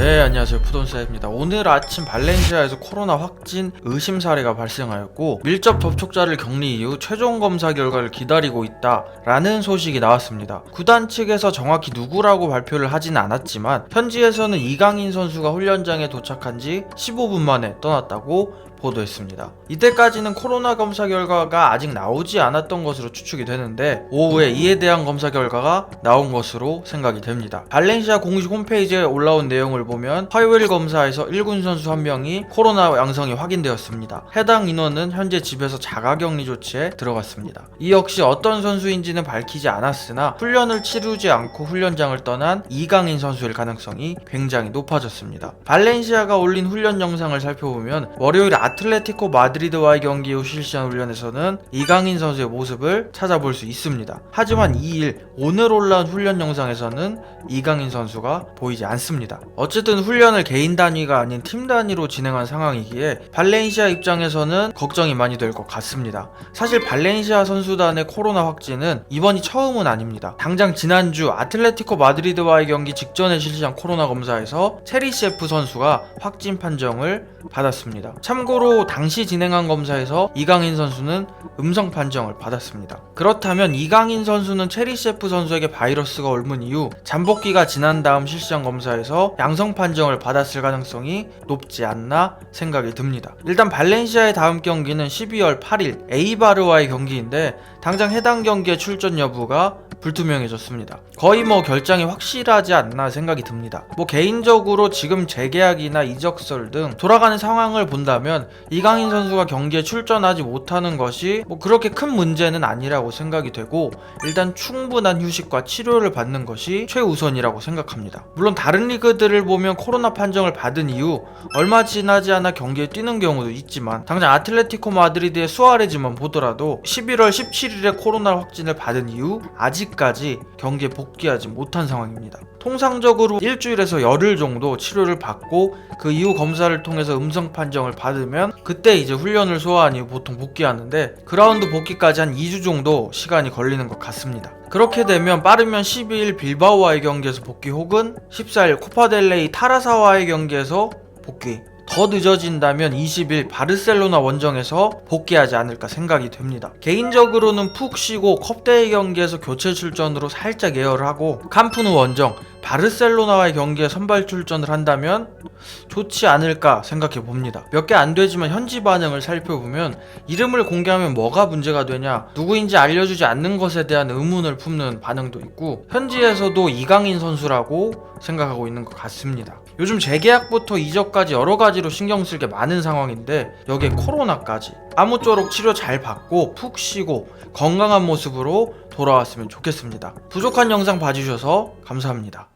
네, 안녕하세요. 푸돈사입니다. 오늘 아침 발렌시아에서 코로나 확진 의심 사례가 발생하였고 밀접 접촉자를 격리 이후 최종 검사 결과를 기다리고 있다라는 소식이 나왔습니다. 구단 측에서 정확히 누구라고 발표를 하진 않았지만 현지에서는 이강인 선수가 훈련장에 도착한 지 15분 만에 떠났다고 보도했습니다. 이때까지는 코로나 검사 결과가 아직 나오지 않았던 것으로 추측이 되는데 오후에 이에 대한 검사 결과가 나온 것으로 생각이 됩니다. 발렌시아 공식 홈페이지에 올라온 내용을 보면 화요일 검사에서 1군 선수 1명이 코로나 양성이 확인되었습니다. 해당 인원은 현재 집에서 자가격리 조치에 들어갔습니다. 이 역시 어떤 선수인지는 밝히지 않았으나 훈련을 치르지 않고 훈련장을 떠난 이강인 선수일 가능성이 굉장히 높아졌습니다. 발렌시아가 올린 훈련 영상을 살펴보면 월요일 아틀레티코 마드리드와의 경기 후 실시한 훈련에서는 이강인 선수의 모습을 찾아볼 수 있습니다. 하지만 2일 오늘 올라온 훈련 영상에서는 이강인 선수가 보이지 않습니다. 어쨌든 훈련을 개인 단위가 아닌 팀 단위로 진행한 상황이기에 발렌시아 입장에서는 걱정이 많이 될 것 같습니다. 사실 발렌시아 선수단의 코로나 확진은 이번이 처음은 아닙니다. 당장 지난주 아틀레티코 마드리드와의 경기 직전에 실시한 코로나 검사에서 체리셰프 선수가 확진 판정을 받았습니다. 참고로 당시 진행한 검사에서 이강인 선수는 음성 판정을 받았습니다. 그렇다면 이강인 선수는 체리셰프 선수에게 바이러스가 옮은 이후 잠복기가 지난 다음 실시한 검사에서 양성 판정을 받았을 가능성이 높지 않나 생각이 듭니다. 일단 발렌시아의 다음 경기는 12월 8일 에이바르와의 경기인데 당장 해당 경기의 출전 여부가 불투명해졌습니다. 거의 결장이 확실하지 않나 생각이 듭니다. 개인적으로 지금 재계약이나 이적설 등 돌아가는 상황을 본다면 이강인 선수가 경기에 출전하지 못하는 것이 그렇게 큰 문제는 아니라고 생각이 되고 일단 충분한 휴식과 치료를 받는 것이 최우선이라고 생각합니다. 물론 다른 리그들을 보면 코로나 판정을 받은 이후 얼마 지나지 않아 경기에 뛰는 경우도 있지만 당장 아틀레티코 마드리드의 수아레즈만 보더라도 11월 17일에 코로나 확진을 받은 이후 아직까지 경기에 복귀하지 못한 상황입니다. 통상적으로 일주일에서 열흘 정도 치료를 받고 그 이후 검사를 통해서 음성 판정을 받으면 그때 이제 훈련을 소화한 이후 보통 복귀하는데 그라운드 복귀까지 한 2주 정도 시간이 걸리는 것 같습니다. 그렇게 되면 빠르면 12일 빌바오와의 경기에서 복귀 혹은 14일 코파델레이 타라사와의 경기에서 복귀, 더 늦어진다면 20일 바르셀로나 원정에서 복귀하지 않을까 생각이 됩니다. 개인적으로는 푹 쉬고 컵대회 경기에서 교체 출전으로 살짝 예열을 하고 캄프누 원정 바르셀로나와의 경기에 선발 출전을 한다면 좋지 않을까 생각해 봅니다. 몇 개 안 되지만 현지 반응을 살펴보면 이름을 공개하면 뭐가 문제가 되냐, 누구인지 알려주지 않는 것에 대한 의문을 품는 반응도 있고 현지에서도 이강인 선수라고 생각하고 있는 것 같습니다. 요즘 재계약부터 이적까지 여러 가지로 신경 쓸 게 많은 상황인데 여기에 코로나까지 아무쪼록 치료 잘 받고 푹 쉬고 건강한 모습으로 돌아왔으면 좋겠습니다. 부족한 영상 봐주셔서 감사합니다.